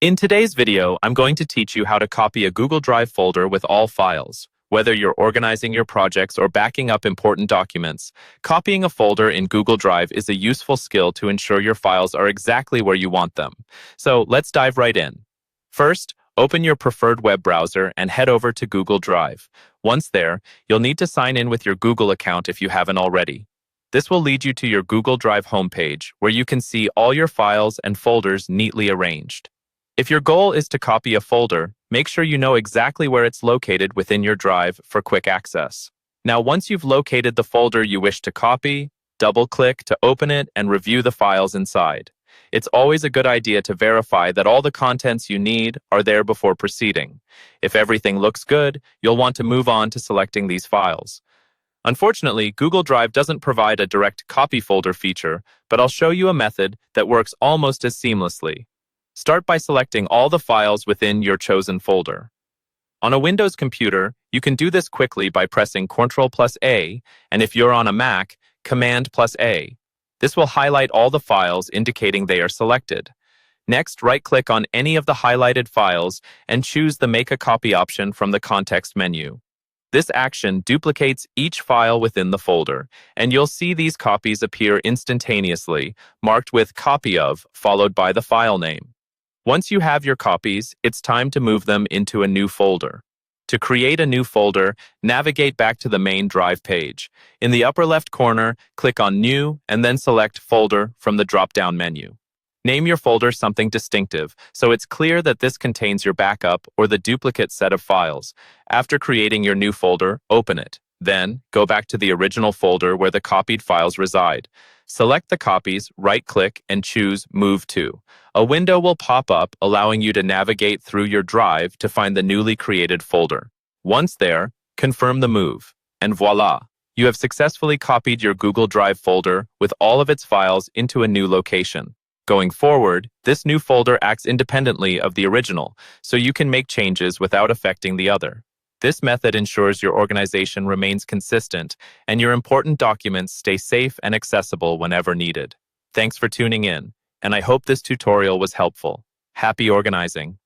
In today's video, I'm going to teach you how to copy a Google Drive folder with all files. Whether you're organizing your projects or backing up important documents, copying a folder in Google Drive is a useful skill to ensure your files are exactly where you want them. So let's dive right in. First, open your preferred web browser and head over to Google Drive. Once there, you'll need to sign in with your Google account if you haven't already. This will lead you to your Google Drive homepage, where you can see all your files and folders neatly arranged. If your goal is to copy a folder, make sure you know exactly where it's located within your drive for quick access. Now, once you've located the folder you wish to copy, double-click to open it and review the files inside. It's always a good idea to verify that all the contents you need are there before proceeding. If everything looks good, you'll want to move on to selecting these files. Unfortunately, Google Drive doesn't provide a direct copy folder feature, but I'll show you a method that works almost as seamlessly. Start by selecting all the files within your chosen folder. On a Windows computer, you can do this quickly by pressing Ctrl+A, and if you're on a Mac, Command+A. This will highlight all the files, indicating they are selected. Next, right-click on any of the highlighted files and choose the Make a Copy option from the context menu. This action duplicates each file within the folder, and you'll see these copies appear instantaneously, marked with Copy Of, followed by the file name. Once you have your copies, it's time to move them into a new folder. To create a new folder, navigate back to the main Drive page. In the upper left corner, click on New and then select Folder from the drop-down menu. Name your folder something distinctive, so it's clear that this contains your backup or the duplicate set of files. After creating your new folder, open it. Then, go back to the original folder where the copied files reside. Select the copies, right-click, and choose Move To. A window will pop up, allowing you to navigate through your drive to find the newly created folder. Once there, confirm the move, and voila! You have successfully copied your Google Drive folder with all of its files into a new location. Going forward, this new folder acts independently of the original, so you can make changes without affecting the other. This method ensures your organization remains consistent and your important documents stay safe and accessible whenever needed. Thanks for tuning in, and I hope this tutorial was helpful. Happy organizing!